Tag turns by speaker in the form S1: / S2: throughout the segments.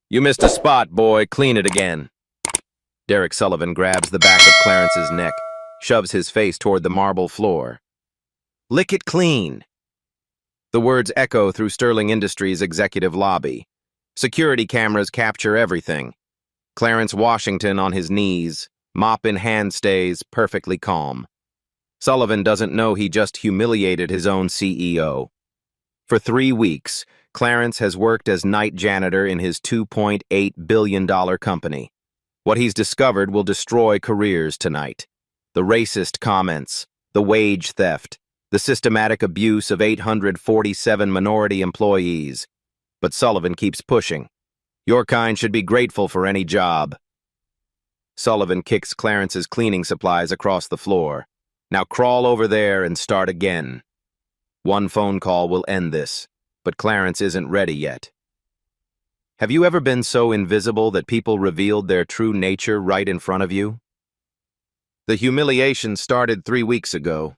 S1: You missed a spot, boy. Clean it again. Derek Sullivan grabs the back of Clarence's neck, shoves his face toward the marble floor. Lick it clean. The words echo through Sterling Industries' executive lobby. Security cameras capture everything. Clarence Washington on his knees, mop in hand stays, perfectly calm. Sullivan doesn't know he just humiliated his own CEO. For 3 weeks, Clarence has worked as night janitor in his $2.8 billion company. What he's discovered will destroy careers tonight. The racist comments, the wage theft, the systematic abuse of 847 minority employees. But Sullivan keeps pushing. Your kind should be grateful for any job. Sullivan kicks Clarence's cleaning supplies across the floor. Now crawl over there and start again. One phone call will end this, but Clarence isn't ready yet. Have you ever been so invisible that people revealed their true nature right in front of you? The humiliation started 3 weeks ago.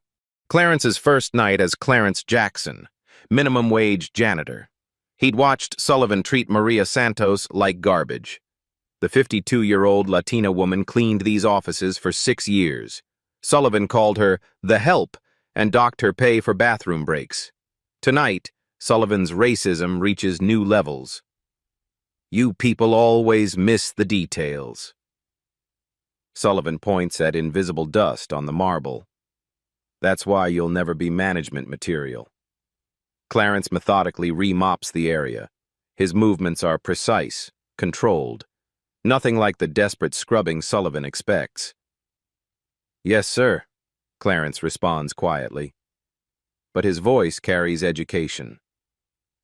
S1: Clarence's first night as Clarence Jackson, minimum wage janitor. He'd watched Sullivan treat Maria Santos like garbage. The 52-year-old Latina woman cleaned these offices for 6 years. Sullivan called her the help and docked her pay for bathroom breaks. Tonight, Sullivan's racism reaches new levels. You people always miss the details. Sullivan points at invisible dust on the marble. That's why you'll never be management material. Clarence methodically remops the area. His movements are precise, controlled. Nothing like the desperate scrubbing Sullivan expects. Yes, sir, Clarence responds quietly. But his voice carries education.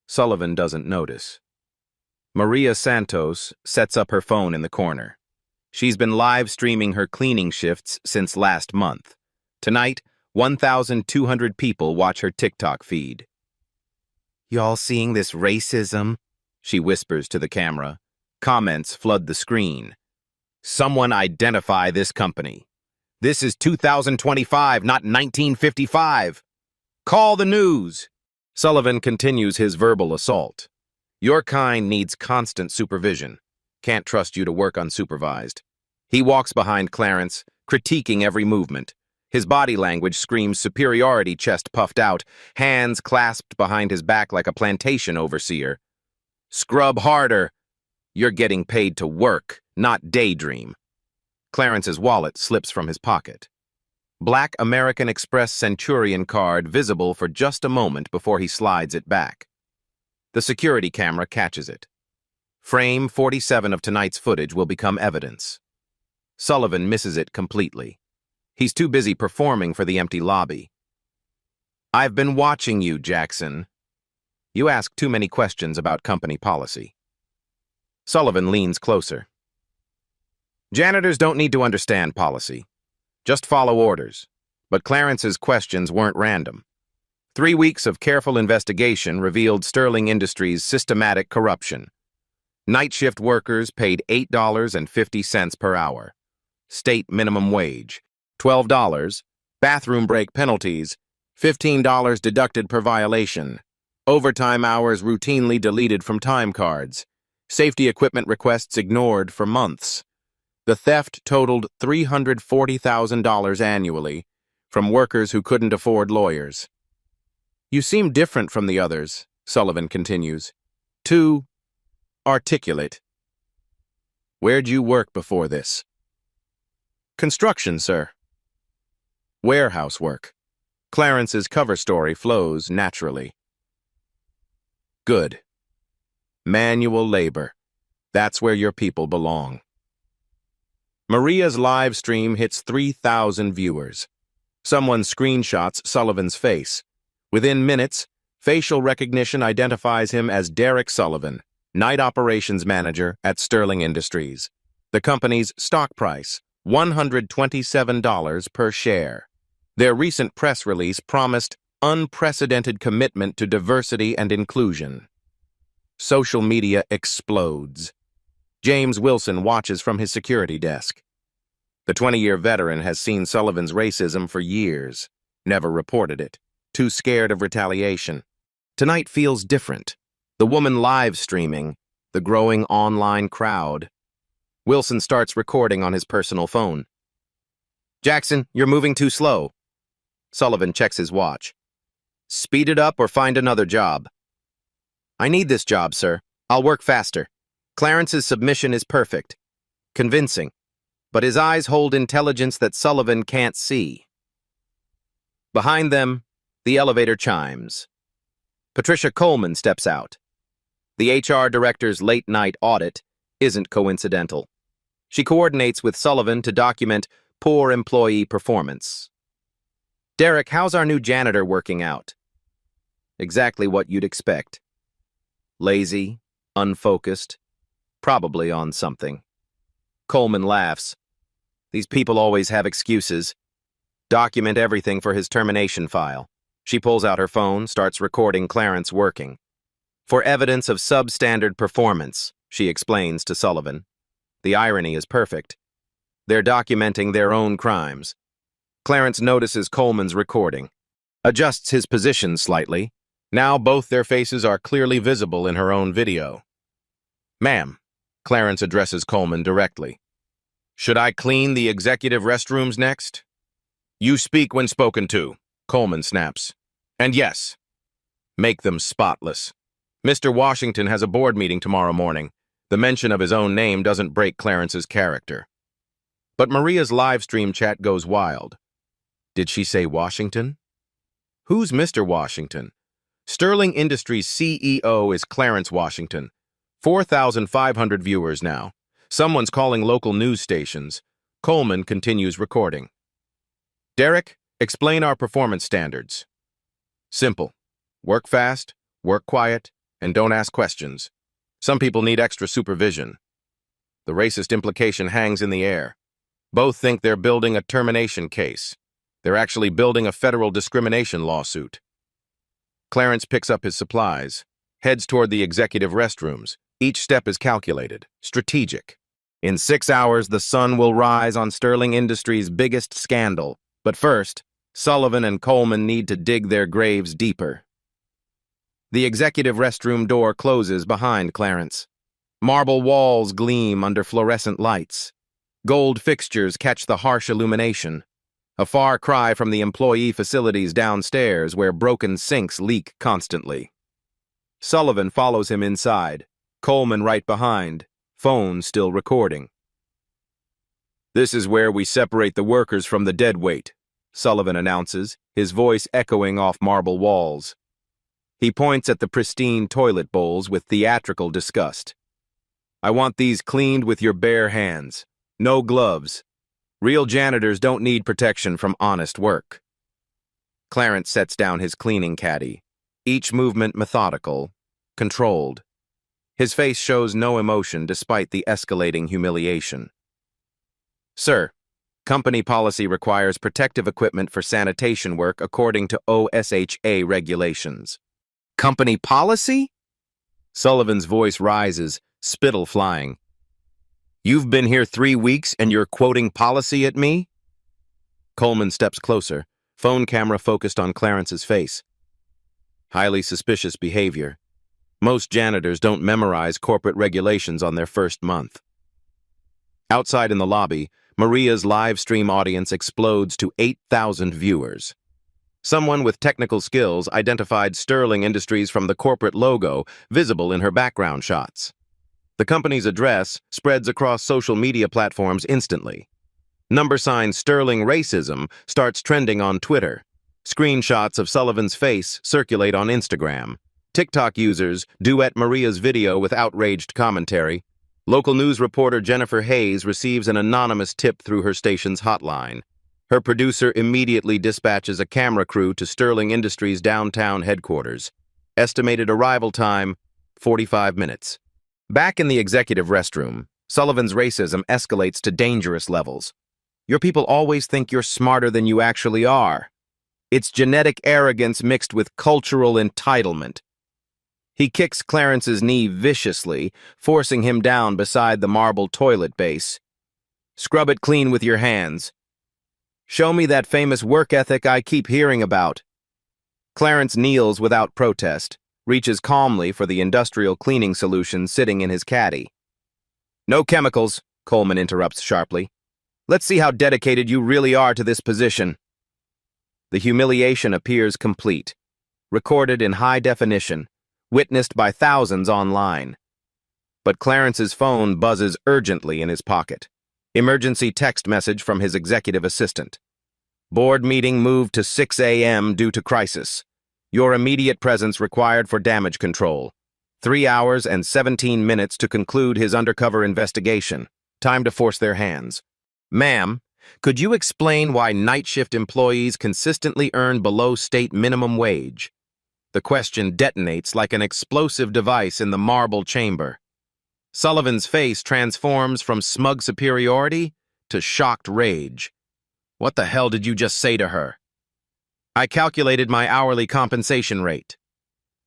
S1: Sullivan doesn't notice. Maria Santos sets up her phone in the corner. She's been live streaming her cleaning shifts since last month. Tonight, 1,200 people watch her TikTok feed. Y'all seeing this racism? She whispers to the camera. Comments flood the screen. Someone identify this company. This is 2025, not 1955. Call the news. Sullivan continues his verbal assault. Your kind needs constant supervision. Can't trust you to work unsupervised. He walks behind Clarence, critiquing every movement. His body language screams superiority, chest puffed out, hands clasped behind his back like a plantation overseer. Scrub harder. You're getting paid to work, not daydream. Clarence's wallet slips from his pocket. Black American Express Centurion card visible for just a moment before he slides it back. The security camera catches it. Frame 47 of tonight's footage will become evidence. Sullivan misses it completely. He's too busy performing for the empty lobby. I've been watching you, Jackson. You ask too many questions about company policy. Sullivan leans closer. Janitors don't need to understand policy. Just follow orders. But Clarence's questions weren't random. 3 weeks of careful investigation revealed Sterling Industries' systematic corruption. Night shift workers paid $8.50 per hour. State minimum wage, $12. Bathroom break penalties, $15 deducted per violation. Overtime hours routinely deleted from time cards. Safety equipment requests ignored for months. The theft totaled $340,000 annually from workers who couldn't afford lawyers. You seem different from the others, Sullivan continues. Too articulate. Where'd you work before this? Construction, sir. Warehouse work. Clarence's cover story flows naturally. Good. Manual labor. That's where your people belong. Maria's live stream hits 3,000 viewers. Someone screenshots Sullivan's face. Within minutes, facial recognition identifies him as Derek Sullivan, night operations manager at Sterling Industries. The company's stock price, $127 per share. Their recent press release promised unprecedented commitment to diversity and inclusion. Social media explodes. James Wilson watches from his security desk. The 20-year veteran has seen Sullivan's racism for years, never reported it, too scared of retaliation. Tonight feels different. The woman live streaming, the growing online crowd. Wilson starts recording on his personal phone. Jackson, you're moving too slow. Sullivan checks his watch. Speed it up or find another job. I need this job, sir. I'll work faster. Clarence's submission is perfect. Convincing. But his eyes hold intelligence that Sullivan can't see. Behind them, the elevator chimes. Patricia Coleman steps out. The HR director's late-night audit isn't coincidental. She coordinates with Sullivan to document poor employee performance. Derek, how's our new janitor working out? Exactly what you'd expect. Lazy, unfocused, probably on something. Coleman laughs. These people always have excuses. Document everything for his termination file. She pulls out her phone, starts recording Clarence working. For evidence of substandard performance, she explains to Sullivan. The irony is perfect. They're documenting their own crimes. Clarence notices Coleman's recording, adjusts his position slightly. Now both their faces are clearly visible in her own video. Ma'am, Clarence addresses Coleman directly. Should I clean the executive restrooms next? You speak when spoken to, Coleman snaps. And yes, make them spotless. Mr. Washington has a board meeting tomorrow morning. The mention of his own name doesn't break Clarence's character. But Maria's live stream chat goes wild. Did she say Washington? Who's Mr. Washington? Sterling Industries' CEO is Clarence Washington. 4,500 viewers now. Someone's calling local news stations. Coleman continues recording. Derek, explain our performance standards. Simple. Work fast, work quiet, and don't ask questions. Some people need extra supervision. The racist implication hangs in the air. Both think they're building a termination case. They're actually building a federal discrimination lawsuit. Clarence picks up his supplies, heads toward the executive restrooms. Each step is calculated, strategic. In 6 hours, the sun will rise on Sterling Industries' biggest scandal. But first, Sullivan and Coleman need to dig their graves deeper. The executive restroom door closes behind Clarence. Marble walls gleam under fluorescent lights. Gold fixtures catch the harsh illumination. A far cry from the employee facilities downstairs where broken sinks leak constantly. Sullivan follows him inside, Coleman right behind, phone still recording. This is where we separate the workers from the deadweight, Sullivan announces, his voice echoing off marble walls. He points at the pristine toilet bowls with theatrical disgust. I want these cleaned with your bare hands. No gloves. Real janitors don't need protection from honest work. Clarence sets down his cleaning caddy, each movement methodical, controlled. His face shows no emotion despite the escalating humiliation. Sir, company policy requires protective equipment for sanitation work according to OSHA regulations. Company policy? Sullivan's voice rises, spittle flying. You've been here 3 weeks and you're quoting policy at me? Coleman steps closer, phone camera focused on Clarence's face. Highly suspicious behavior. Most janitors don't memorize corporate regulations on their first month. Outside in the lobby, Maria's live stream audience explodes to 8,000 viewers. Someone with technical skills identified Sterling Industries from the corporate logo visible in her background shots. The company's address spreads across social media platforms instantly. # Sterling Racism starts trending on Twitter. Screenshots of Sullivan's face circulate on Instagram. TikTok users duet Maria's video with outraged commentary. Local news reporter Jennifer Hayes receives an anonymous tip through her station's hotline. Her producer immediately dispatches a camera crew to Sterling Industries' downtown headquarters. Estimated arrival time, 45 minutes. Back in the executive restroom, Sullivan's racism escalates to dangerous levels. Your people always think you're smarter than you actually are. It's genetic arrogance mixed with cultural entitlement. He kicks Clarence's knee viciously, forcing him down beside the marble toilet base. Scrub it clean with your hands. Show me that famous work ethic I keep hearing about. Clarence kneels without protest, reaches calmly for the industrial cleaning solution sitting in his caddy. "No chemicals," Coleman interrupts sharply. "Let's see how dedicated you really are to this position." The humiliation appears complete, recorded in high definition, witnessed by thousands online. But Clarence's phone buzzes urgently in his pocket. Emergency text message from his executive assistant. "Board meeting moved to 6 a.m. due to crisis. Your immediate presence required for damage control. 3 hours and 17 minutes to conclude his undercover investigation. Time to force their hands." "Ma'am, could you explain why night shift employees consistently earn below state minimum wage?" The question detonates like an explosive device in the marble chamber. Sullivan's face transforms from smug superiority to shocked rage. "What the hell did you just say to her?" "I calculated my hourly compensation rate.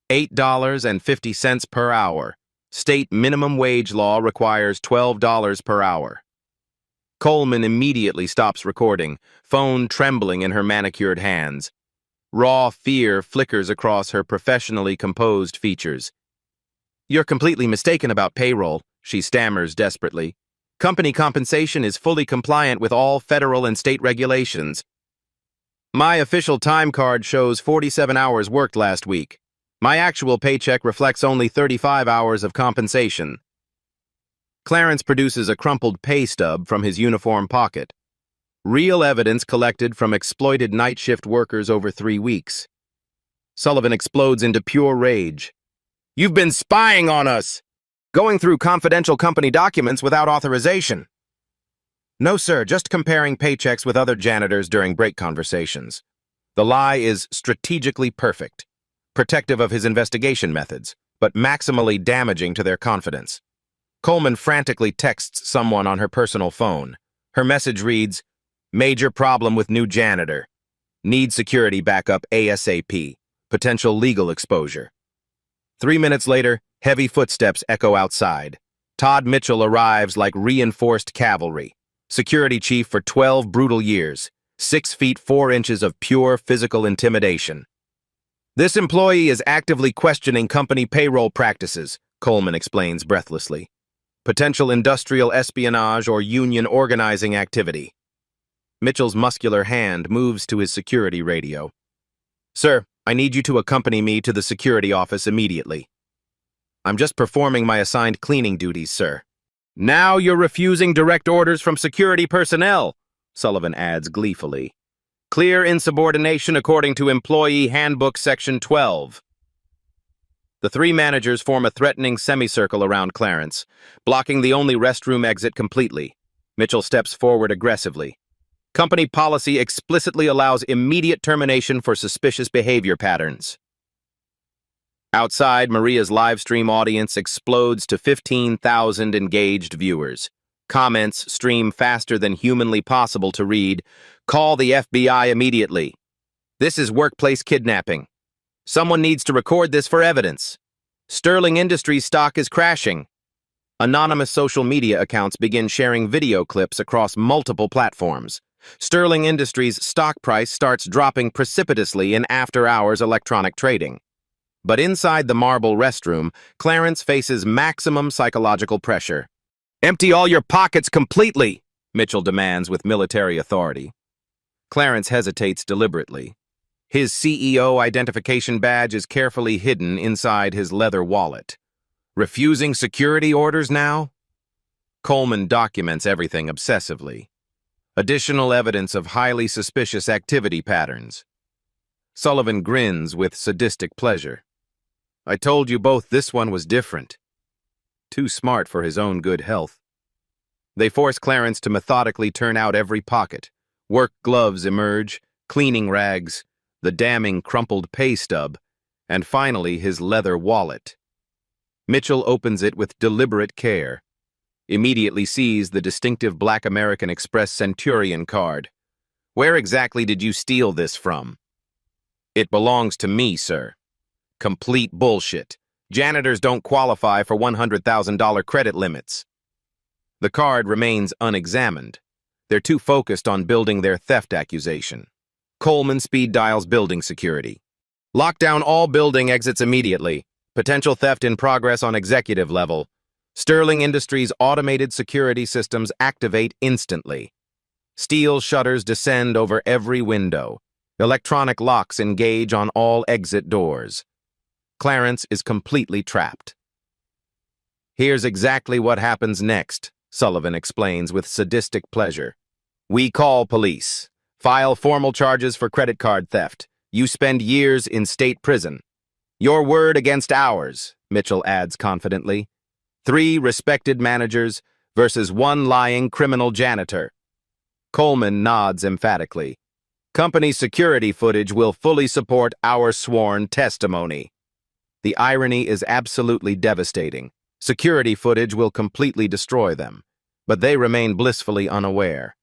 S1: $8.50 per hour. State minimum wage law requires $12 per hour." Coleman immediately stops recording, phone trembling in her manicured hands. Raw fear flickers across her professionally composed features. "You're completely mistaken about payroll," she stammers desperately. "Company compensation is fully compliant with all federal and state regulations. My official time card shows 47 hours worked last week. My actual paycheck reflects only 35 hours of compensation." Clarence produces a crumpled pay stub from his uniform pocket. Real evidence collected from exploited night shift workers over 3 weeks. Sullivan explodes into pure rage. "You've been spying on us! Going through confidential company documents without authorization." "No, sir, just comparing paychecks with other janitors during break conversations." The lie is strategically perfect, protective of his investigation methods, but maximally damaging to their confidence. Coleman frantically texts someone on her personal phone. Her message reads, "Major problem with new janitor. Need security backup ASAP. Potential legal exposure." 3 minutes later, heavy footsteps echo outside. Todd Mitchell arrives like reinforced cavalry. Security chief for 12 brutal years. 6 feet 4 inches of pure physical intimidation. "This employee is actively questioning company payroll practices," Coleman explains breathlessly. "Potential industrial espionage or union organizing activity." Mitchell's muscular hand moves to his security radio. "Sir, I need you to accompany me to the security office immediately." "I'm just performing my assigned cleaning duties, sir." "Now you're refusing direct orders from security personnel," Sullivan adds gleefully. "Clear insubordination according to Employee Handbook Section 12. The 3 managers form a threatening semicircle around Clarence, blocking the only restroom exit completely. Mitchell steps forward aggressively. Company policy explicitly allows immediate termination for suspicious behavior patterns. Outside, Maria's live stream audience explodes to 15,000 engaged viewers. Comments stream faster than humanly possible to read. "Call the FBI immediately. This is workplace kidnapping. Someone needs to record this for evidence. Sterling Industries stock is crashing." Anonymous social media accounts begin sharing video clips across multiple platforms. Sterling Industries' stock price starts dropping precipitously in after-hours electronic trading. But inside the marble restroom, Clarence faces maximum psychological pressure. "Empty all your pockets completely," Mitchell demands with military authority. Clarence hesitates deliberately. His CEO identification badge is carefully hidden inside his leather wallet. Refusing security orders now? Coleman documents everything obsessively. Additional evidence of highly suspicious activity patterns. Sullivan grins with sadistic pleasure. "I told you both this one was different." Too smart for his own good health. They force Clarence to methodically turn out every pocket. Work gloves emerge, cleaning rags, the damning crumpled pay stub, and finally his leather wallet. Mitchell opens it with deliberate care. Immediately sees the distinctive Black American Express Centurion card. "Where exactly did you steal this from?" "It belongs to me, sir." Complete bullshit. Janitors don't qualify for $100,000 credit limits. The card remains unexamined. They're too focused on building their theft accusation. Coleman speed dials building security. "Lock down all building exits immediately. Potential theft in progress on executive level. Sterling Industries' automated security systems activate instantly. Steel shutters descend over every window. Electronic locks engage on all exit doors. Clarence is completely trapped. Here's exactly what happens next, Sullivan explains with sadistic pleasure. We call police. File formal charges for credit card theft. You spend years in state prison. Your word against ours, Mitchell adds confidently. 3 respected managers versus 1 lying criminal janitor. Coleman nods emphatically. Company security footage will fully support our sworn testimony. The irony is absolutely devastating. Security footage will completely destroy them, but they remain blissfully unaware.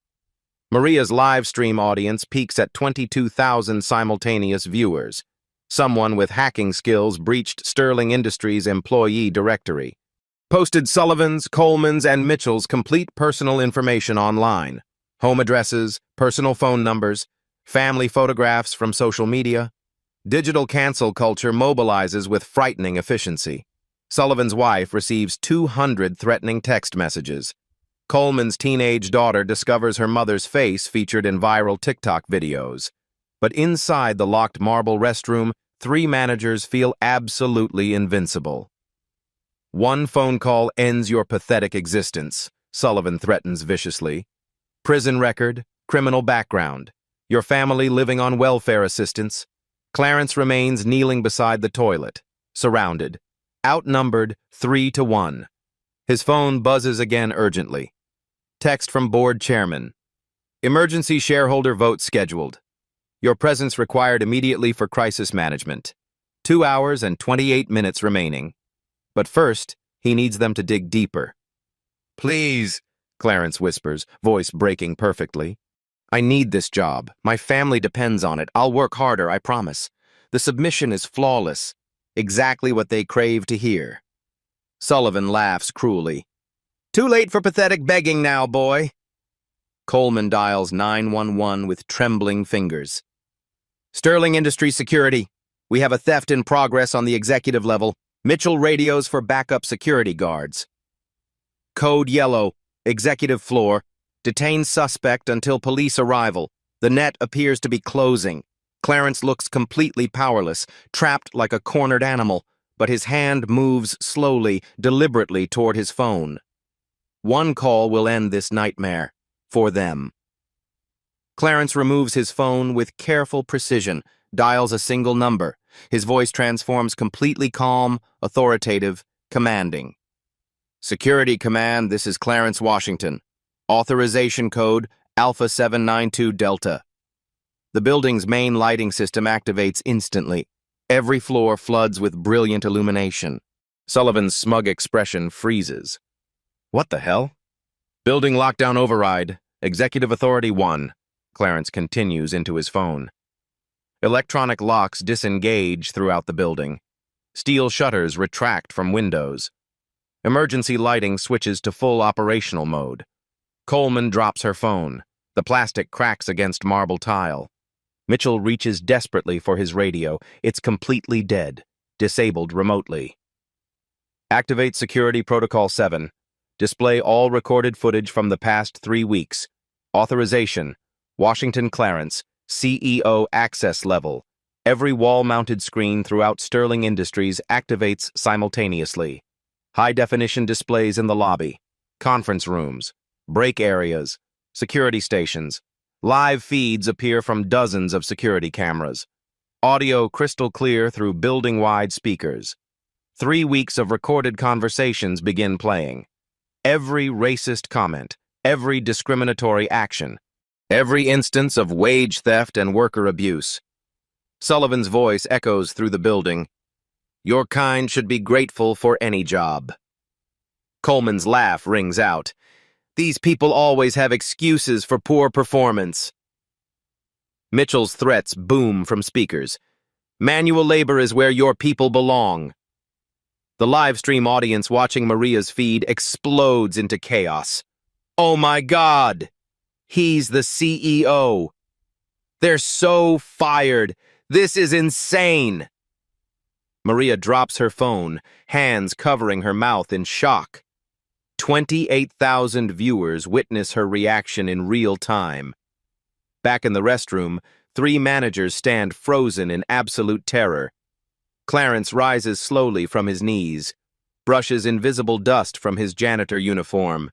S1: Maria's live stream audience peaks at 22,000 simultaneous viewers. Someone with hacking skills breached Sterling Industries' employee directory, posted Sullivan's, Coleman's, and Mitchell's complete personal information online. Home addresses, personal phone numbers, family photographs from social media. Digital cancel culture mobilizes with frightening efficiency. Sullivan's wife receives 200 threatening text messages. Coleman's teenage daughter discovers her mother's face featured in viral TikTok videos. But inside the locked marble restroom, 3 managers feel absolutely invincible. 1 phone call ends your pathetic existence, Sullivan threatens viciously. Prison record, criminal background, your family living on welfare assistance. Clarence remains kneeling beside the toilet, surrounded, outnumbered 3-1. His phone buzzes again urgently. Text from board chairman. Emergency shareholder vote scheduled. Your presence required immediately for crisis management. 2 hours and 28 minutes remaining. But first, he needs them to dig deeper. Please, Clarence whispers, voice breaking perfectly. I need this job. My family depends on it. I'll work harder, I promise. The submission is flawless. Exactly what they crave to hear. Sullivan laughs cruelly. Too late for pathetic begging now, boy. Coleman dials 911 with trembling fingers. Sterling Industries Security. We have a theft in progress on the executive level. Mitchell radios for backup security guards. Code yellow. Executive floor. Detain suspect until police arrival. The net appears to be closing. Clarence looks completely powerless, trapped like a cornered animal, but his hand moves slowly, deliberately toward his phone. 1 call will end this nightmare. For them. Clarence removes his phone with careful precision, dials a single number. His voice transforms completely calm, authoritative, commanding. Security Command, this is Clarence Washington. Authorization code Alpha 792 Delta. The building's main lighting system activates instantly. Every floor floods with brilliant illumination. Sullivan's smug expression freezes. What the hell? Building lockdown override. Executive Authority 1. Clarence continues into his phone. Electronic locks disengage throughout the building. Steel shutters retract from windows. Emergency lighting switches to full operational mode. Coleman drops her phone. The plastic cracks against marble tile. Mitchell reaches desperately for his radio. It's completely dead, disabled remotely. Activate Security Protocol 7. Display all recorded footage from the past 3 weeks. Authorization. Washington Clarence. CEO access level. Every wall-mounted screen throughout Sterling Industries activates simultaneously. High-definition displays in the lobby. Conference rooms. Break areas. Security stations. Live feeds appear from dozens of security cameras. Audio crystal clear through building-wide speakers. 3 weeks of recorded conversations begin playing. Every racist comment, every discriminatory action, every instance of wage theft and worker abuse. Sullivan's voice echoes through the building. Your kind should be grateful for any job. Coleman's laugh rings out. These people always have excuses for poor performance. Mitchell's threats boom from speakers. Manual labor is where your people belong. The live stream audience watching Maria's feed explodes into chaos. Oh my God! He's the CEO. They're so fired. This is insane. Maria drops her phone, hands covering her mouth in shock. 28,000 viewers witness her reaction in real time. Back in the restroom, 3 managers stand frozen in absolute terror. Clarence rises slowly from his knees, brushes invisible dust from his janitor uniform.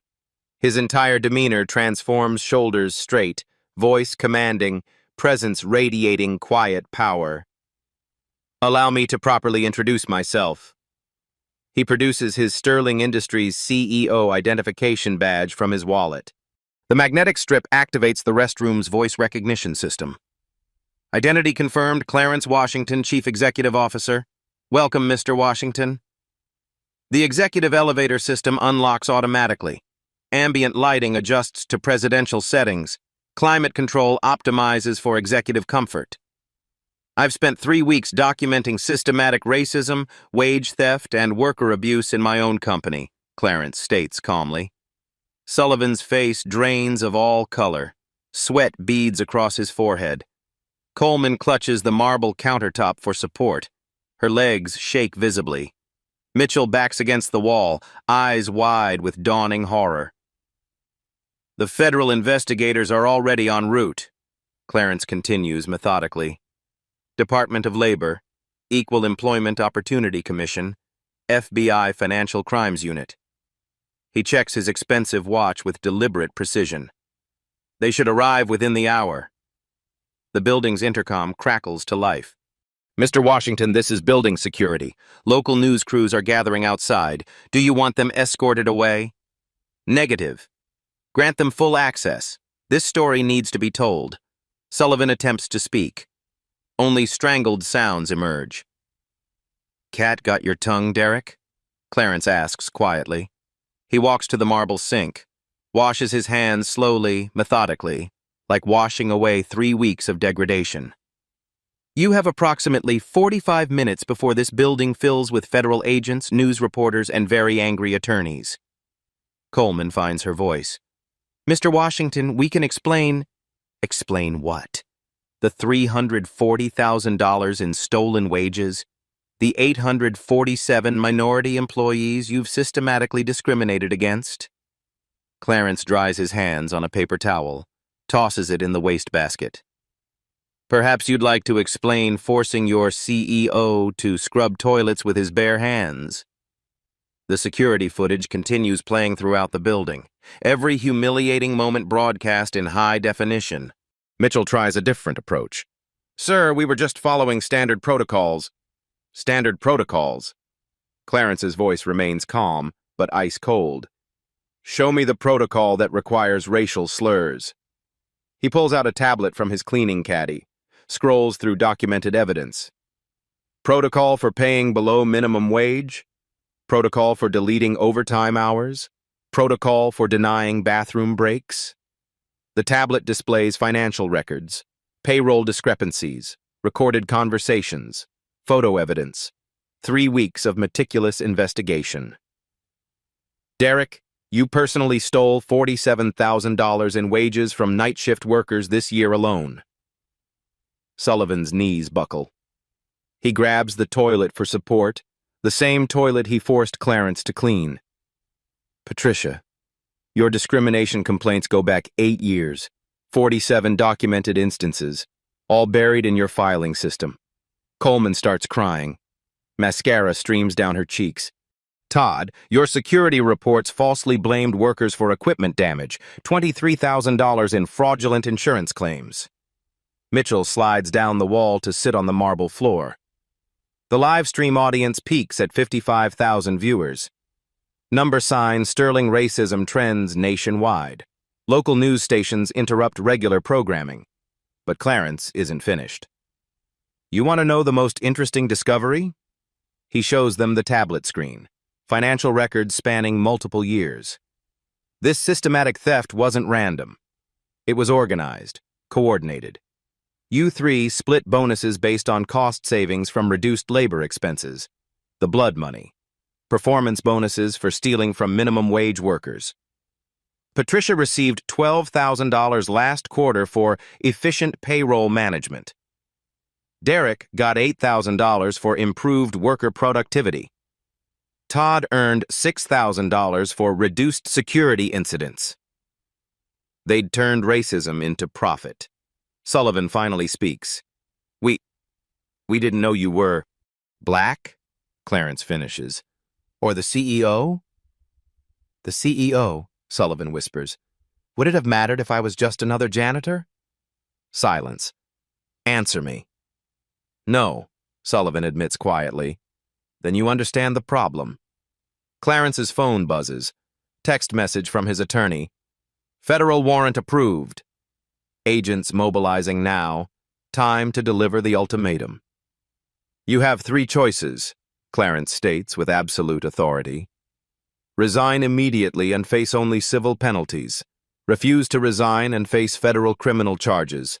S1: His entire demeanor transforms, shoulders straight, voice commanding, presence radiating quiet power. "Allow me to properly introduce myself." He produces his Sterling Industries CEO identification badge from his wallet. The magnetic strip activates the restroom's voice recognition system. "Identity confirmed, Clarence Washington, Chief Executive Officer. Welcome, Mr. Washington." The executive elevator system unlocks automatically. Ambient lighting adjusts to presidential settings. Climate control optimizes for executive comfort. "I've spent 3 weeks documenting systematic racism, wage theft, and worker abuse in my own company," Clarence states calmly. Sullivan's face drains of all color. Sweat beads across his forehead. Coleman clutches the marble countertop for support. Her legs shake visibly. Mitchell backs against the wall, eyes wide with dawning horror. "The federal investigators are already en route," Clarence continues methodically. "Department of Labor, Equal Employment Opportunity Commission, FBI Financial Crimes Unit." He checks his expensive watch with deliberate precision. "They should arrive within the hour." The building's intercom crackles to life. "Mr. Washington, this is building security. Local news crews are gathering outside. Do you want them escorted away?" "Negative. Grant them full access. This story needs to be told." Sullivan attempts to speak. Only strangled sounds emerge. "Cat got your tongue, Derek?" Clarence asks quietly. He walks to the marble sink, washes his hands slowly, methodically, like washing away 3 weeks of degradation. "You have approximately 45 minutes before this building fills with federal agents, news reporters, and very angry attorneys." Coleman finds her voice. "Mr. Washington, we can explain—" "Explain what? The $340,000 in stolen wages? The 847 minority employees you've systematically discriminated against?" Clarence dries his hands on a paper towel, tosses it in the wastebasket. "Perhaps you'd like to explain forcing your CEO to scrub toilets with his bare hands." The security footage continues playing throughout the building, every humiliating moment broadcast in high definition. Mitchell tries a different approach. "Sir, we were just following standard protocols." "Standard protocols?" Clarence's voice remains calm, but ice cold. "Show me the protocol that requires racial slurs." He pulls out a tablet from his cleaning caddy, scrolls through documented evidence. "Protocol for paying below minimum wage? Protocol for deleting overtime hours? Protocol for denying bathroom breaks?" The tablet displays financial records, payroll discrepancies, recorded conversations, photo evidence, 3 weeks of meticulous investigation. "Derek, you personally stole $47,000 in wages from night shift workers this year alone." Sullivan's knees buckle. He grabs the toilet for support, the same toilet he forced Clarence to clean. "Patricia, your discrimination complaints go back 8 years, 47 documented instances, all buried in your filing system." Coleman starts crying. Mascara streams down her cheeks. "Todd, your security reports falsely blamed workers for equipment damage, $23,000 in fraudulent insurance claims." Mitchell slides down the wall to sit on the marble floor. The live stream audience peaks at 55,000 viewers. Number sign Sterling racism trends nationwide. Local news stations interrupt regular programming. But Clarence isn't finished. "You want to know the most interesting discovery?" He shows them the tablet screen, financial records spanning multiple years. This systematic theft wasn't random. It was organized, coordinated. U3 split bonuses based on cost savings from reduced labor expenses, the blood money. Performance bonuses for stealing from minimum wage workers. Patricia received $12,000 last quarter for efficient payroll management. Derek got $8,000 for improved worker productivity. Todd earned $6,000 for reduced security incidents. They'd turned racism into profit. Sullivan finally speaks. We didn't know you were black, Clarence finishes. Or the CEO? The CEO, Sullivan whispers. Would it have mattered if I was just another janitor? Silence. Answer me. No, Sullivan admits quietly. Then you understand the problem. Clarence's phone buzzes. Text message from his attorney. Federal warrant approved. Agents mobilizing now. Time to deliver the ultimatum. You have 3 choices, Clarence states with absolute authority. Resign immediately and face only civil penalties. Refuse to resign and face federal criminal charges.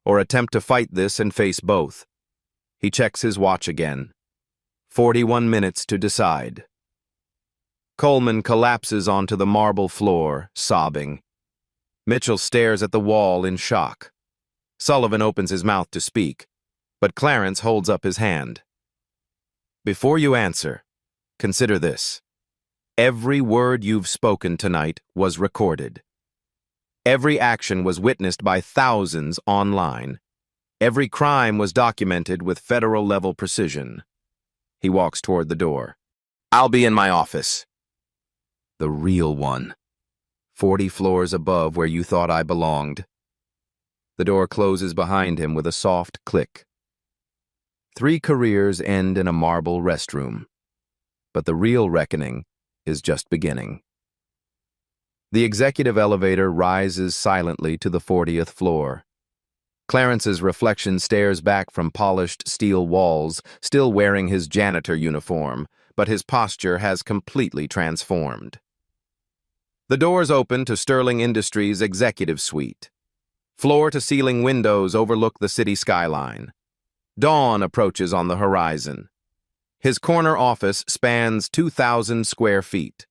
S1: Or attempt to fight this and face both. He checks his watch again. 41 minutes to decide. Coleman collapses onto the marble floor, sobbing. Mitchell stares at the wall in shock. Sullivan opens his mouth to speak, but Clarence holds up his hand. Before you answer, consider this. Every word you've spoken tonight was recorded. Every action was witnessed by thousands online. Every crime was documented with federal-level precision. He walks toward the door. I'll be in my office. The real one. 40 floors above where you thought I belonged. The door closes behind him with a soft click. 3 careers end in a marble restroom. But the real reckoning is just beginning. The executive elevator rises silently to the 40th floor. Clarence's reflection stares back from polished steel walls, still wearing his janitor uniform, but his posture has completely transformed. The doors open to Sterling Industries' executive suite. Floor-to-ceiling windows overlook the city skyline. Dawn approaches on the horizon. His corner office spans 2,000 square feet.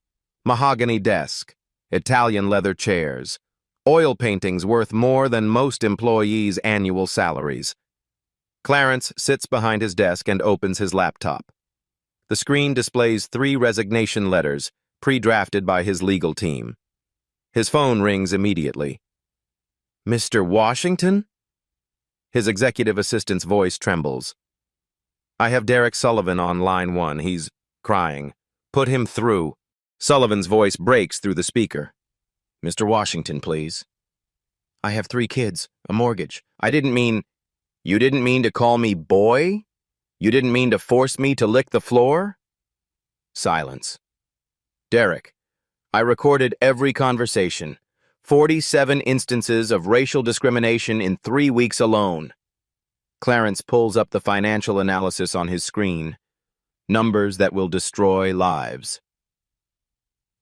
S1: Mahogany desk, Italian leather chairs, oil paintings worth more than most employees' annual salaries. Clarence sits behind his desk and opens his laptop. The screen displays 3 resignation letters, pre-drafted by his legal team. His phone rings immediately. Mr. Washington? His executive assistant's voice trembles. I have Derek Sullivan on line 1. He's crying. Put him through. Sullivan's voice breaks through the speaker. Mr. Washington, please. I have 3 kids, a mortgage. You didn't mean to call me boy? You didn't mean to force me to lick the floor? Silence. Derek, I recorded every conversation. 47 instances of racial discrimination in 3 weeks alone. Clarence pulls up the financial analysis on his screen. Numbers that will destroy lives.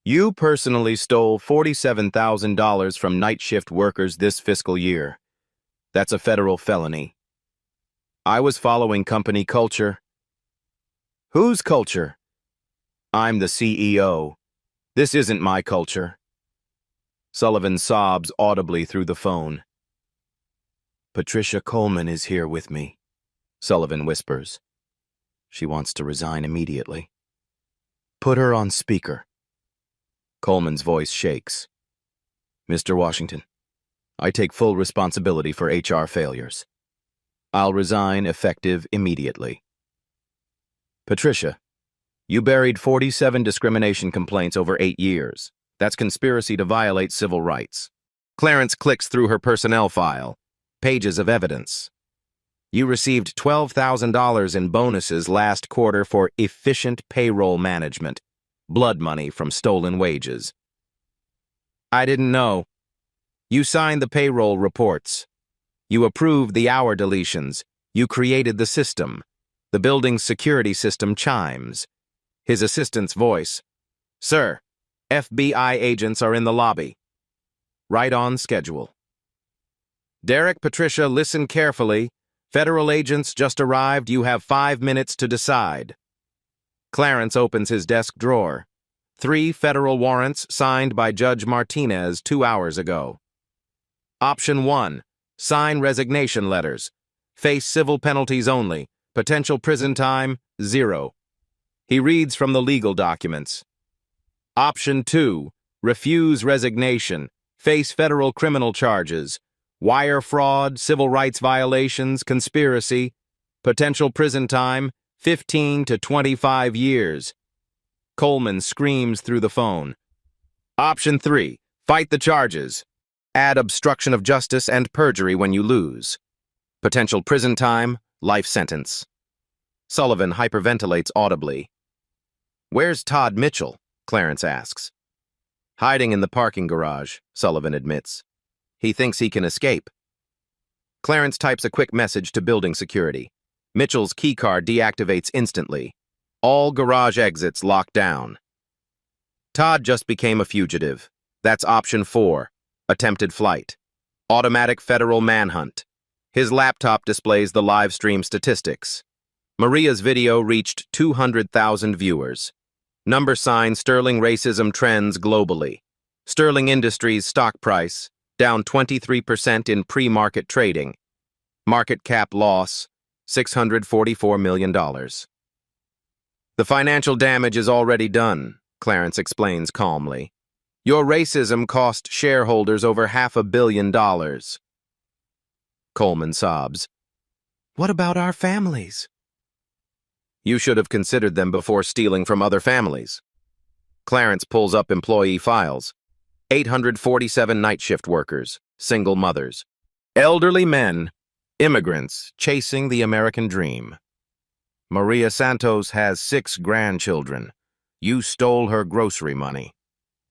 S1: You personally stole $47,000 from night shift workers this fiscal year. That's a federal felony. I was following company culture. Whose culture? I'm the CEO. This isn't my culture. Sullivan sobs audibly through the phone. Patricia Coleman is here with me, Sullivan whispers. She wants to resign immediately. Put her on speaker. Coleman's voice shakes. Mr. Washington, I take full responsibility for HR failures. I'll resign effective immediately. Patricia, you buried 47 discrimination complaints over 8 years. That's conspiracy to violate civil rights. Clarence clicks through her personnel file. Pages of evidence. You received $12,000 in bonuses last quarter for efficient payroll management. Blood money from stolen wages. I didn't know. You signed the payroll reports. You approved the hour deletions. You created the system. The building's security system chimes. His assistant's voice. Sir, FBI agents are in the lobby. Right on schedule. Derek, Patricia, listen carefully. Federal agents just arrived. You have 5 minutes to decide. Clarence opens his desk drawer. 3 federal warrants signed by Judge Martinez 2 hours ago. Option 1. Sign resignation letters. Face civil penalties only. Potential prison time, 0. He reads from the legal documents. Option 2. Refuse resignation. Face federal criminal charges. Wire fraud, civil rights violations, conspiracy. Potential prison time, 15 to 25 years. Coleman screams through the phone. Option 3. Fight the charges. Add obstruction of justice and perjury when you lose. Potential prison time, life sentence. Sullivan hyperventilates audibly. Where's Todd Mitchell? Clarence asks. Hiding in the parking garage, Sullivan admits. He thinks he can escape. Clarence types a quick message to building security. Mitchell's keycard deactivates instantly. All garage exits locked down. Todd just became a fugitive. That's option 4. Attempted flight. Automatic federal manhunt. His laptop displays the live stream statistics. Maria's video reached 200,000 viewers. Number sign Sterling racism trends globally. Sterling Industries stock price, down 23% in pre-market trading. Market cap loss, $644 million. The financial damage is already done, Clarence explains calmly. Your racism cost shareholders over $500 million. Coleman sobs. What about our families? You should have considered them before stealing from other families. Clarence pulls up employee files. 847 night shift workers, single mothers, elderly men, immigrants chasing the American dream. Maria Santos has 6 grandchildren. You stole her grocery money.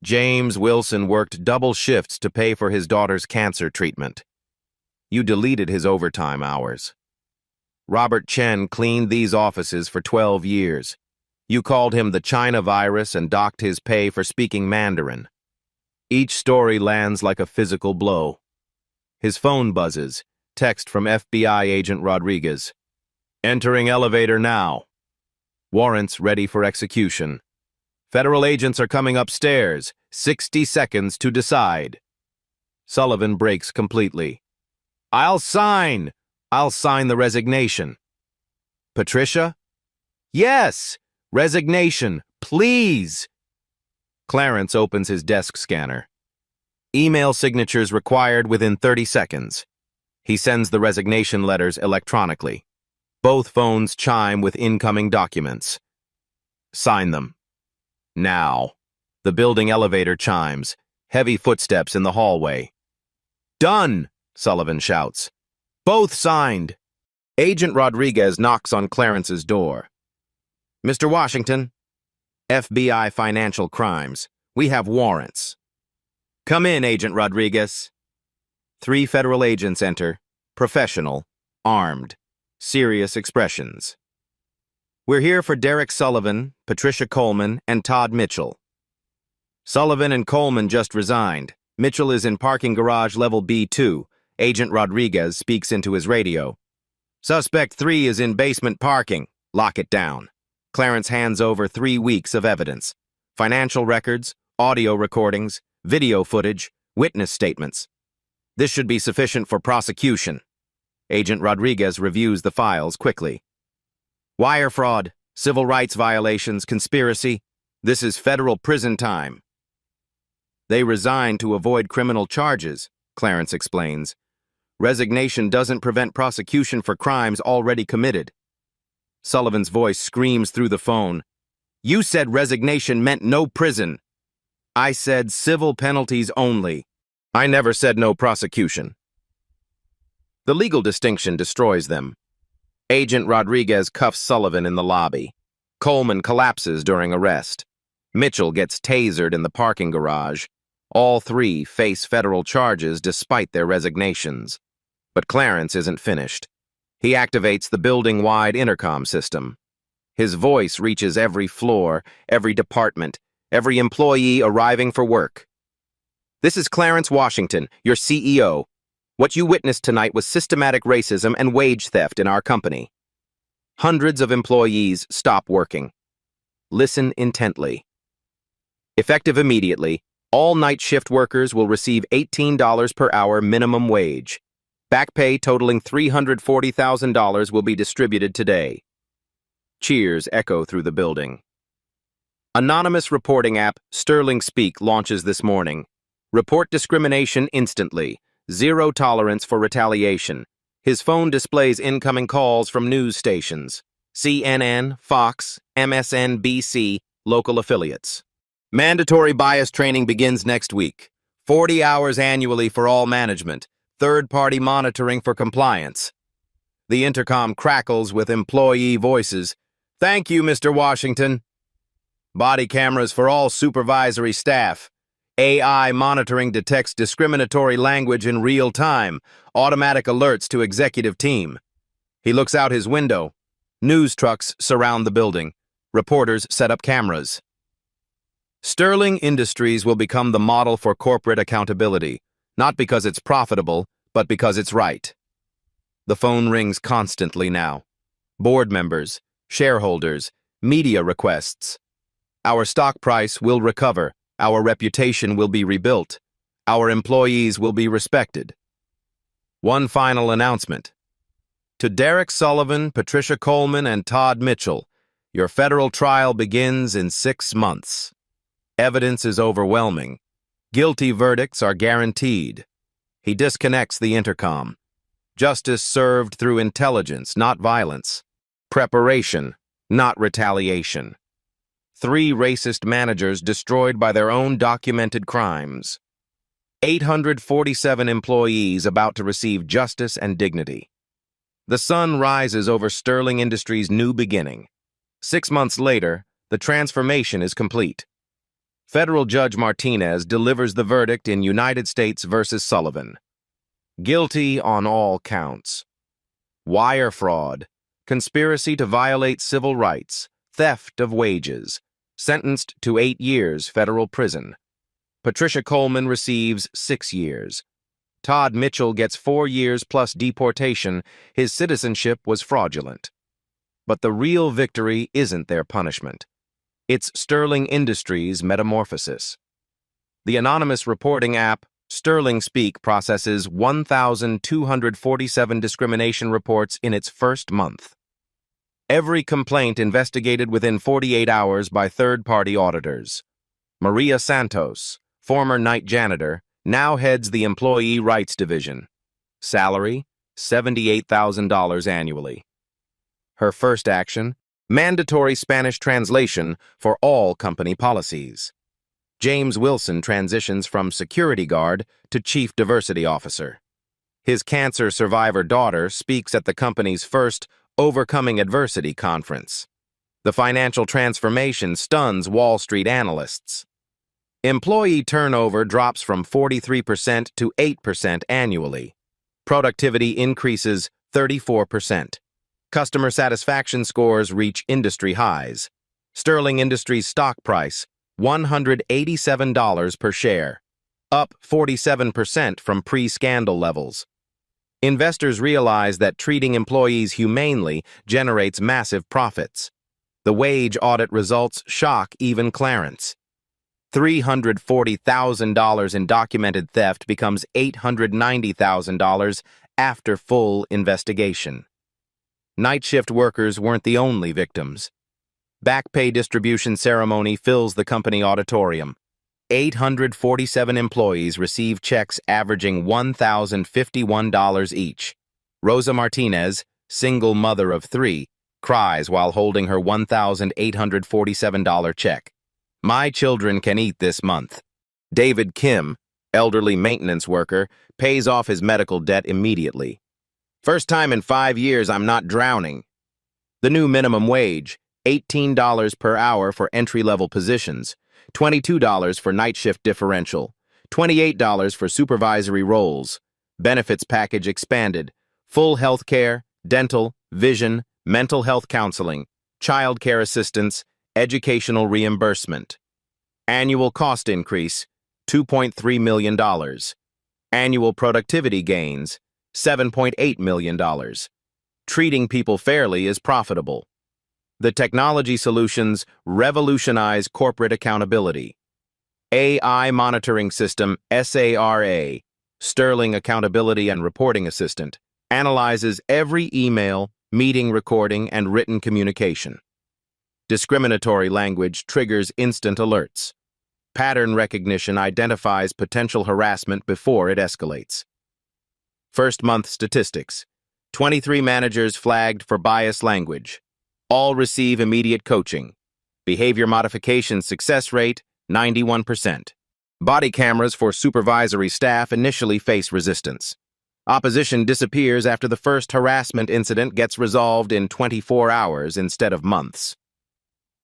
S1: James Wilson worked double shifts to pay for his daughter's cancer treatment. You deleted his overtime hours. Robert Chen cleaned these offices for 12 years. You called him the China virus and docked his pay for speaking Mandarin. Each story lands like a physical blow. His phone buzzes. Text from FBI agent Rodriguez. Entering elevator now. Warrants ready for execution. Federal agents are coming upstairs. 60 seconds to decide. Sullivan breaks completely. I'll sign the resignation. Patricia? Yes! Resignation, please! Clarence opens his desk scanner. Email signatures required within 30 seconds. He sends the resignation letters electronically. Both phones chime with incoming documents. Sign them. Now. The building elevator chimes. Heavy footsteps in the hallway. Done! Sullivan shouts. Both signed. Agent Rodriguez knocks on Clarence's door. Mr. Washington, FBI Financial Crimes. We have warrants. Come in, Agent Rodriguez. 3 federal agents enter. Professional, armed, serious expressions. We're here for Derek Sullivan, Patricia Coleman, and Todd Mitchell. Sullivan and Coleman just resigned. Mitchell is in parking garage level B2. Agent Rodriguez speaks into his radio. Suspect 3 is in basement parking. Lock it down. Clarence hands over 3 weeks of evidence. Financial records, audio recordings, video footage, witness statements. This should be sufficient for prosecution. Agent Rodriguez reviews the files quickly. Wire fraud, civil rights violations, conspiracy. This is federal prison time. They resigned to avoid criminal charges, Clarence explains. Resignation doesn't prevent prosecution for crimes already committed. Sullivan's voice screams through the phone. You said resignation meant no prison. I said civil penalties only. I never said no prosecution. The legal distinction destroys them. Agent Rodriguez cuffs Sullivan in the lobby. Coleman collapses during arrest. Mitchell gets tasered in the parking garage. All 3 face federal charges despite their resignations. But Clarence isn't finished. He activates the building-wide intercom system. His voice reaches every floor, every department, every employee arriving for work. This is Clarence Washington, your CEO. What you witnessed tonight was systematic racism and wage theft in our company. Hundreds of employees stop working. Listen intently. Effective immediately, all night shift workers will receive $18 per hour minimum wage. Back pay totaling $340,000 will be distributed today. Cheers echo through the building. Anonymous reporting app Sterling Speak launches this morning. Report discrimination instantly. Zero tolerance for retaliation. His phone displays incoming calls from news stations. CNN, Fox, MSNBC, local affiliates. Mandatory bias training begins next week. 40 hours annually for all management. Third-party monitoring for compliance. The intercom crackles with employee voices. Thank you, Mr. Washington. Body cameras for all supervisory staff. AI monitoring detects discriminatory language in real time. Automatic alerts to executive team. He looks out his window. News trucks surround the building. Reporters set up cameras. Sterling Industries will become the model for corporate accountability, not because it's profitable, but because it's right. The phone rings constantly now. Board members, shareholders, media requests. Our stock price will recover. Our reputation will be rebuilt. Our employees will be respected. One final announcement. To Derek Sullivan, Patricia Coleman, and Todd Mitchell, your federal trial begins in 6 months. Evidence is overwhelming. Guilty verdicts are guaranteed. He disconnects the intercom. Justice served through intelligence, not violence. Preparation, not retaliation. 3 racist managers destroyed by their own documented crimes. 847 employees about to receive justice and dignity. The sun rises over Sterling Industries' new beginning. 6 months later, the transformation is complete. Federal Judge Martinez delivers the verdict in United States versus Sullivan. Guilty on all counts. Wire fraud, conspiracy to violate civil rights, theft of wages. Sentenced to 8 years federal prison. Patricia Coleman receives 6 years. Todd Mitchell gets 4 years plus deportation. His citizenship was fraudulent. But the real victory isn't their punishment. It's Sterling Industries' metamorphosis. The anonymous reporting app, Sterling Speak, processes 1,247 discrimination reports in its first month. Every complaint investigated within 48 hours by third-party auditors. Maria Santos, former night janitor, now heads the Employee Rights Division. Salary, $78,000 annually. Her first action, mandatory Spanish translation for all company policies. James Wilson transitions from security guard to chief diversity officer. His cancer survivor daughter speaks at the company's first Overcoming Adversity conference. The financial transformation stuns Wall Street analysts. Employee turnover drops from 43% to 8% annually. Productivity increases 34%. Customer satisfaction scores reach industry highs. Sterling Industries stock price, $187 per share, up 47% from pre-scandal levels. Investors realize that treating employees humanely generates massive profits. The wage audit results shock even Clarence. $340,000 in documented theft becomes $890,000 after full investigation. Night shift workers weren't the only victims. Back pay distribution ceremony fills the company auditorium. 847 employees receive checks averaging $1,051 each. Rosa Martinez, single mother of 3, cries while holding her $1,847 check. My children can eat this month. David Kim, elderly maintenance worker, pays off his medical debt immediately. First time in 5 years I'm not drowning. The new minimum wage, $18 per hour for entry-level positions, $22 for night shift differential, $28 for supervisory roles. Benefits package expanded. Full health care, dental, vision, mental health counseling, child care assistance, educational reimbursement. Annual cost increase, $2.3 million. Annual productivity gains, $7.8 million. Treating people fairly is profitable. The technology solutions revolutionize corporate accountability. AI Monitoring System, SARA. Sterling Accountability and Reporting Assistant, analyzes every email, meeting recording, and written communication. Discriminatory language triggers instant alerts. Pattern recognition identifies potential harassment before it escalates. First month statistics. 23 managers flagged for biased language. All receive immediate coaching. Behavior modification success rate, 91%. Body cameras for supervisory staff initially face resistance. Opposition disappears after the first harassment incident gets resolved in 24 hours instead of months.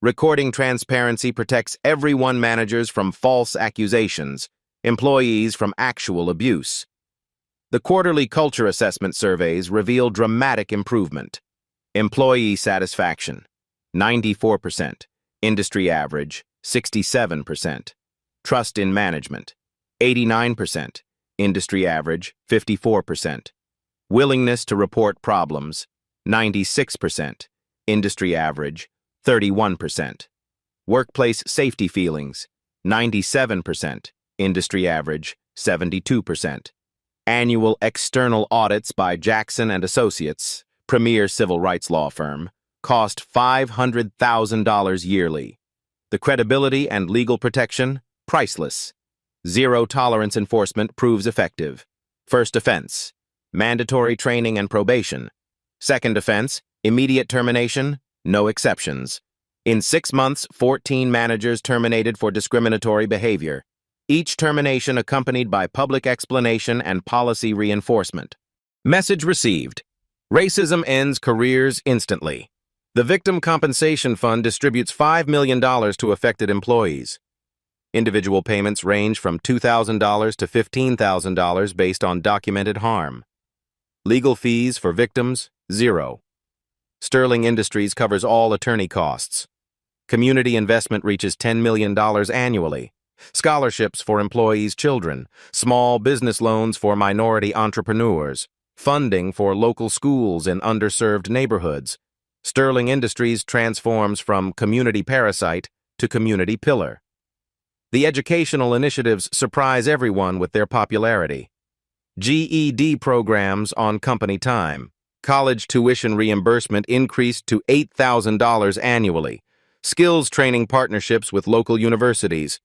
S1: Recording transparency protects everyone managers from false accusations, employees from actual abuse. The quarterly culture assessment surveys reveal dramatic improvement. Employee satisfaction, 94%. Industry average, 67%. Trust in management, 89%. Industry average, 54%. Willingness to report problems, 96%. Industry average, 31%. Workplace safety feelings, 97%. Industry average, 72%. Annual external audits by Jackson & Associates, premier civil rights law firm, cost $500,000 yearly. The credibility and legal protection, priceless. Zero-tolerance enforcement proves effective. First offense, mandatory training and probation. Second offense, immediate termination, no exceptions. In 6 months, 14 managers terminated for discriminatory behavior. Each termination accompanied by public explanation and policy reinforcement. Message received. Racism ends careers instantly. The Victim Compensation Fund distributes $5 million to affected employees. Individual payments range from $2,000 to $15,000 based on documented harm. Legal fees for victims, 0. Sterling Industries covers all attorney costs. Community investment reaches $10 million annually. Scholarships for employees' children, small business loans for minority entrepreneurs, funding for local schools in underserved neighborhoods. Sterling Industries transforms from community parasite to community pillar. The educational initiatives surprise everyone with their popularity. GED programs on company time. College tuition reimbursement increased to $8,000 annually. Skills training partnerships with local universities.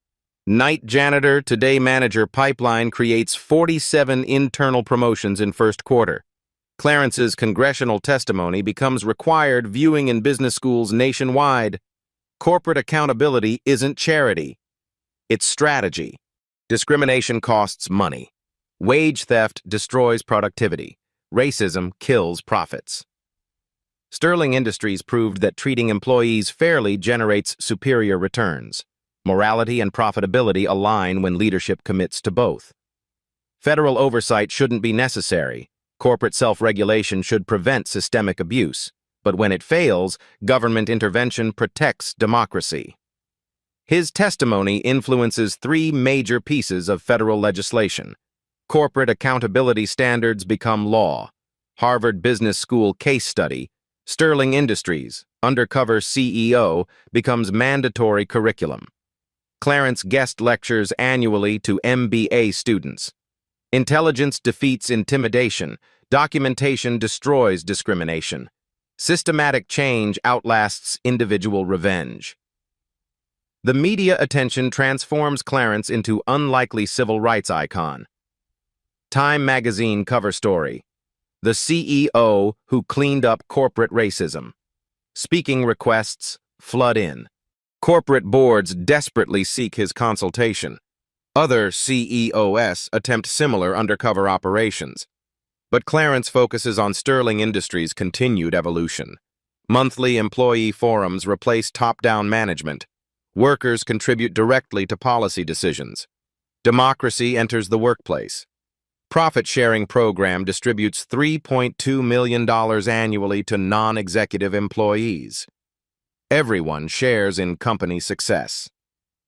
S1: Night janitor to day manager pipeline creates 47 internal promotions in first quarter. Clarence's congressional testimony becomes required viewing in business schools nationwide. Corporate accountability isn't charity. It's strategy. Discrimination costs money. Wage theft destroys productivity. Racism kills profits. Sterling Industries proved that treating employees fairly generates superior returns. Morality and profitability align when leadership commits to both. Federal oversight shouldn't be necessary. Corporate self-regulation should prevent systemic abuse. But when it fails, government intervention protects democracy. His testimony influences 3 major pieces of federal legislation. Corporate accountability standards become law. Harvard Business School case study. Sterling Industries, Undercover CEO, becomes mandatory curriculum. Clarence guest lectures annually to MBA students. Intelligence defeats intimidation. Documentation destroys discrimination. Systematic change outlasts individual revenge. The media attention transforms Clarence into unlikely civil rights icon. Time magazine cover story. The CEO who cleaned up corporate racism. Speaking requests flood in. Corporate boards desperately seek his consultation. Other CEOs attempt similar undercover operations. But Clarence focuses on Sterling Industries' continued evolution. Monthly employee forums replace top-down management. Workers contribute directly to policy decisions. Democracy enters the workplace. Profit-sharing program distributes $3.2 million annually to non-executive employees. Everyone shares in company success.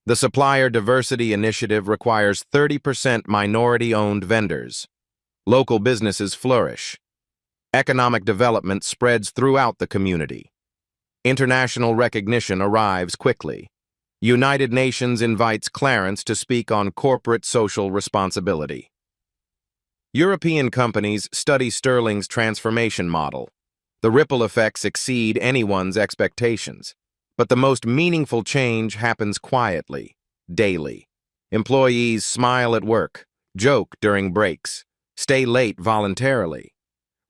S1: The Supplier Diversity Initiative requires 30% minority-owned vendors. Local businesses flourish. Economic development spreads throughout the community. International recognition arrives quickly. United Nations invites Clarence to speak on corporate social responsibility. European companies study Sterling's transformation model. The ripple effects exceed anyone's expectations. But the most meaningful change happens quietly, daily. Employees smile at work, joke during breaks, stay late voluntarily,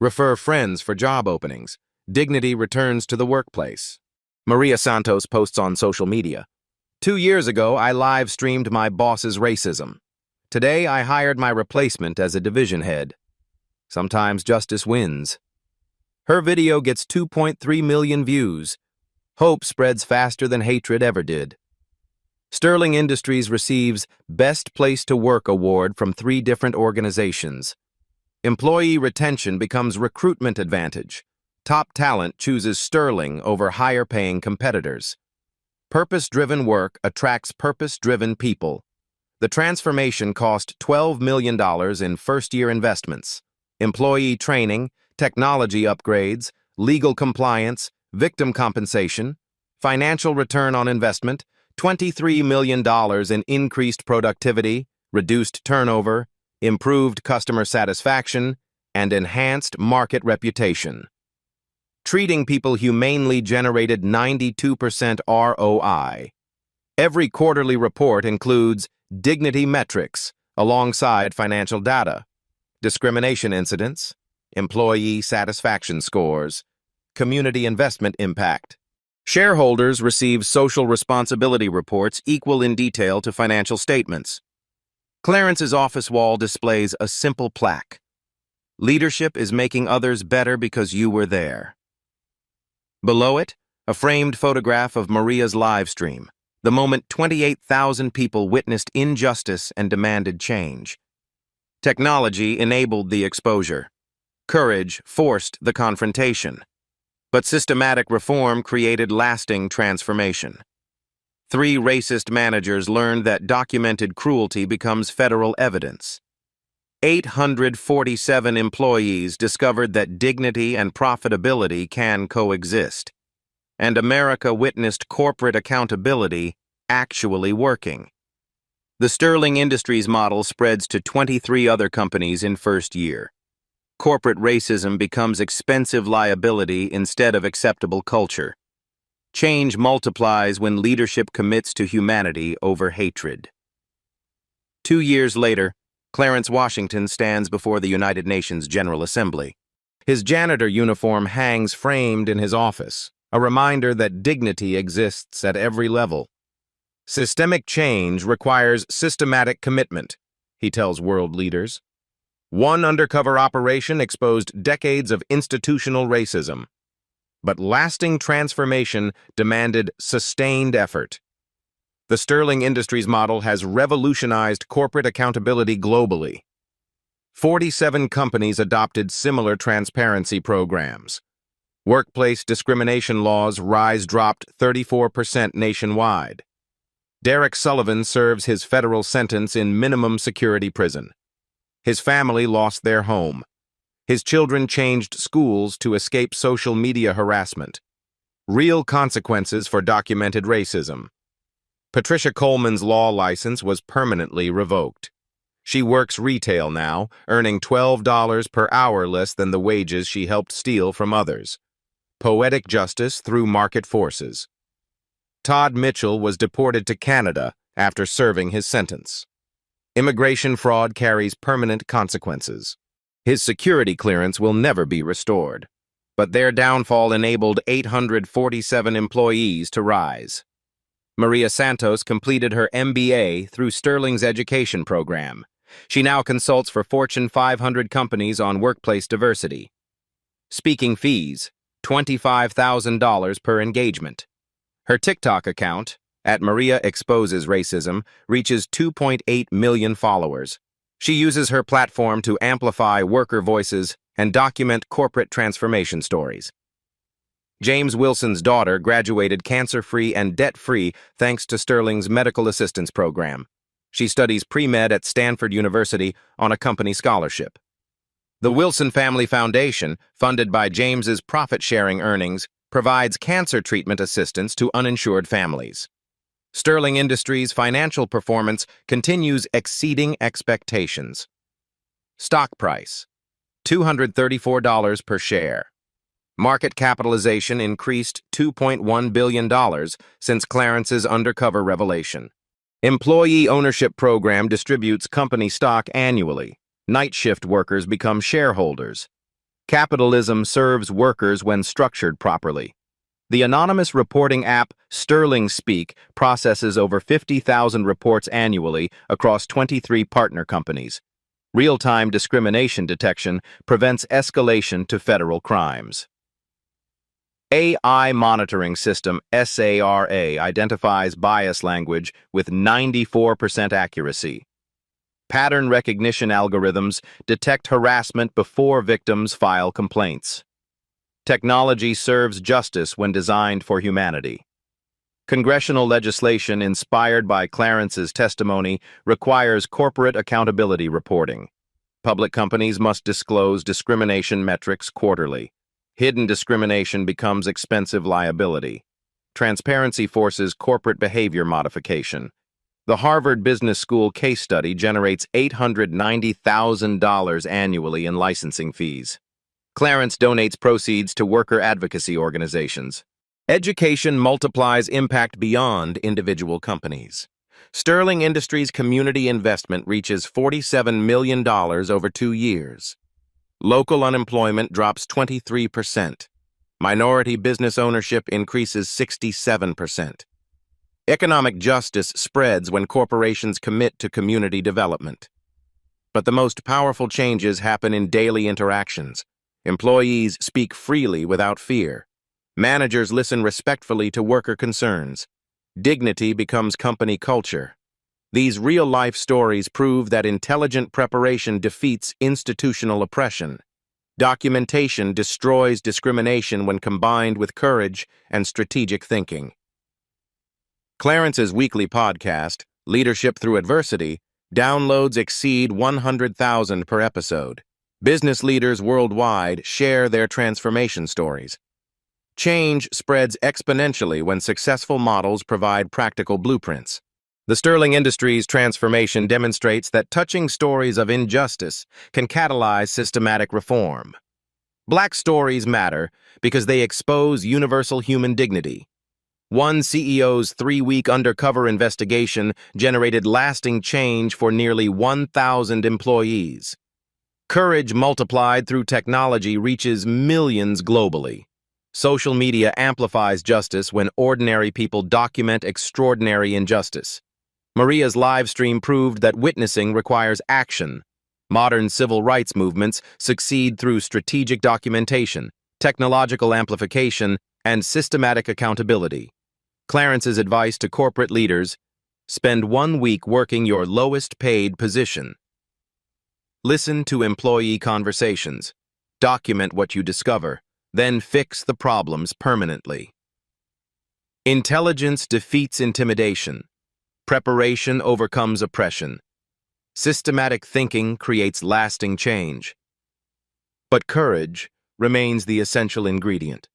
S1: refer friends for job openings. Dignity returns to the workplace. Maria Santos posts on social media. 2 years ago, I live-streamed my boss's racism. Today, I hired my replacement as a division head. Sometimes justice wins. Her video gets 2.3 million views. Hope spreads faster than hatred ever did. Sterling Industries receives Best Place to Work award from 3 different organizations. Employee retention becomes recruitment advantage. Top talent chooses Sterling over higher-paying competitors. Purpose-driven work attracts purpose-driven people. The transformation cost $12 million in first-year investments. Employee training, technology upgrades, legal compliance, victim compensation, financial return on investment, $23 million in increased productivity, reduced turnover, improved customer satisfaction, and enhanced market reputation. Treating people humanely generated 92% ROI. Every quarterly report includes dignity metrics alongside financial data, discrimination incidents, employee satisfaction scores, community investment impact. Shareholders receive social responsibility reports equal in detail to financial statements. Clarence's office wall displays a simple plaque. Leadership is making others better because you were there. Below it, a framed photograph of Maria's live stream, the moment 28,000 people witnessed injustice and demanded change. Technology enabled the exposure. Courage forced the confrontation. But systematic reform created lasting transformation. 3 racist managers learned that documented cruelty becomes federal evidence. 847 employees discovered that dignity and profitability can coexist. And America witnessed corporate accountability actually working. The Sterling Industries model spreads to 23 other companies in first year. Corporate racism becomes expensive liability instead of acceptable culture. Change multiplies when leadership commits to humanity over hatred. 2 years later, Clarence Washington stands before the United Nations General Assembly. His janitor uniform hangs framed in his office, a reminder that dignity exists at every level. Systemic change requires systematic commitment, he tells world leaders. One undercover operation exposed decades of institutional racism. But lasting transformation demanded sustained effort. The Sterling Industries model has revolutionized corporate accountability globally. 47 companies adopted similar transparency programs. Workplace discrimination laws dropped 34% nationwide. Derek Sullivan serves his federal sentence in minimum security prison. His family lost their home. His children changed schools to escape social media harassment. Real consequences for documented racism. Patricia Coleman's law license was permanently revoked. She works retail now, earning $12 per hour less than the wages she helped steal from others. Poetic justice through market forces. Todd Mitchell was deported to Canada after serving his sentence. Immigration fraud carries permanent consequences. His security clearance will never be restored. But their downfall enabled 847 employees to rise. Maria Santos completed her MBA through Sterling's education program. She now consults for Fortune 500 companies on workplace diversity. Speaking fees, $25,000 per engagement. Her TikTok account, @Maria Exposes Racism, reaches 2.8 million followers. She uses her platform to amplify worker voices and document corporate transformation stories. James Wilson's daughter graduated cancer-free and debt-free thanks to Sterling's medical assistance program. She studies pre-med at Stanford University on a company scholarship. The Wilson Family Foundation, funded by James's profit-sharing earnings, provides cancer treatment assistance to uninsured families. Sterling Industries' financial performance continues exceeding expectations. Stock price, $234 per share. Market capitalization increased $2.1 billion since Clarence's Undercover revelation. Employee ownership program distributes company stock annually. Night shift workers become shareholders. Capitalism serves workers when structured properly. The anonymous reporting app Sterling Speak processes over 50,000 reports annually across 23 partner companies. Real-time discrimination detection prevents escalation to federal crimes. AI Monitoring System SARA identifies bias language with 94% accuracy. Pattern recognition algorithms detect harassment before victims file complaints. Technology serves justice when designed for humanity. Congressional legislation inspired by Clarence's testimony requires corporate accountability reporting. Public companies must disclose discrimination metrics quarterly. Hidden discrimination becomes expensive liability. Transparency forces corporate behavior modification. The Harvard Business School case study generates $890,000 annually in licensing fees. Clarence donates proceeds to worker advocacy organizations. Education multiplies impact beyond individual companies. Sterling Industries' community investment reaches $47 million over 2 years. Local unemployment drops 23%. Minority business ownership increases 67%. Economic justice spreads when corporations commit to community development. But the most powerful changes happen in daily interactions. Employees speak freely without fear. Managers listen respectfully to worker concerns. Dignity becomes company culture. These real-life stories prove that intelligent preparation defeats institutional oppression. Documentation destroys discrimination when combined with courage and strategic thinking. Clarence's weekly podcast, Leadership Through Adversity, downloads exceed 100,000 per episode. Business leaders worldwide share their transformation stories. Change spreads exponentially when successful models provide practical blueprints. The Sterling Industries transformation demonstrates that touching stories of injustice can catalyze systematic reform. Black stories matter because they expose universal human dignity. One CEO's 3-week undercover investigation generated lasting change for nearly 1,000 employees. Courage multiplied through technology reaches millions globally. Social media amplifies justice when ordinary people document extraordinary injustice. Maria's live stream proved that witnessing requires action. Modern civil rights movements succeed through strategic documentation, technological amplification, and systematic accountability. Clarence's advice to corporate leaders: spend 1 week working your lowest paid position. Listen to employee conversations. Document what you discover, then fix the problems permanently. Intelligence defeats intimidation. Preparation overcomes oppression. Systematic thinking creates lasting change. But courage remains the essential ingredient.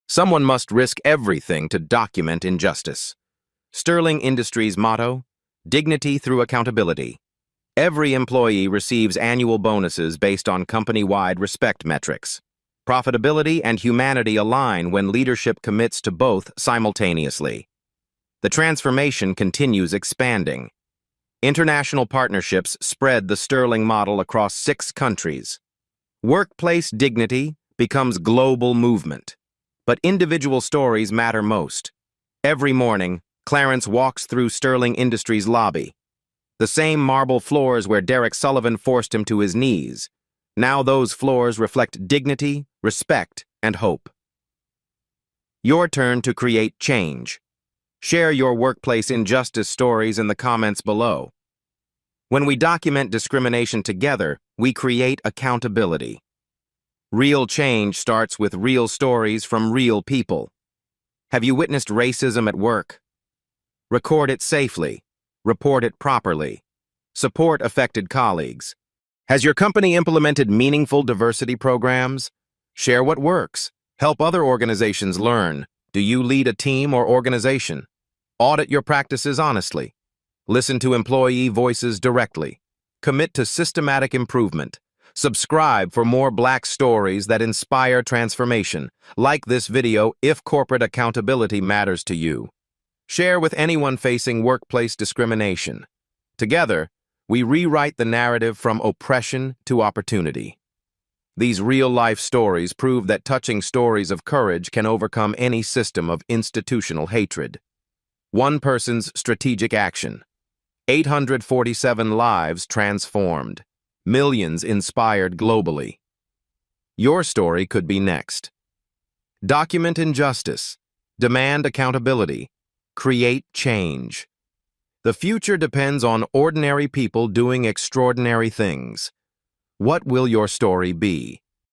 S1: Someone must risk everything to document injustice. Sterling Industries' motto: dignity through accountability. Every employee receives annual bonuses based on company-wide respect metrics. Profitability and humanity align when leadership commits to both simultaneously. The transformation continues expanding. International partnerships spread the Sterling model across 6 countries. Workplace dignity becomes global movement. But individual stories matter most. Every morning, Clarence walks through Sterling Industries' lobby. The same marble floors where Derek Sullivan forced him to his knees. Now those floors reflect dignity, respect, and hope. Your turn to create change. Share your workplace injustice stories in the comments below. When we document discrimination together, we create accountability. Real change starts with real stories from real people. Have you witnessed racism at work? Record it safely. Report it properly. Support affected colleagues. Has your company implemented meaningful diversity programs? Share what works. Help other organizations learn. Do you lead a team or organization? Audit your practices honestly. Listen to employee voices directly. Commit to systematic improvement. Subscribe for more Black stories that inspire transformation. Like this video if corporate accountability matters to you. Share with anyone facing workplace discrimination. Together, we rewrite the narrative from oppression to opportunity. These real-life stories prove that touching stories of courage can overcome any system of institutional hatred. One person's strategic action. 847 lives transformed. Millions inspired globally. Your story could be next. Document injustice. Demand accountability. Create change. The future depends on ordinary people doing extraordinary things. What will your story be?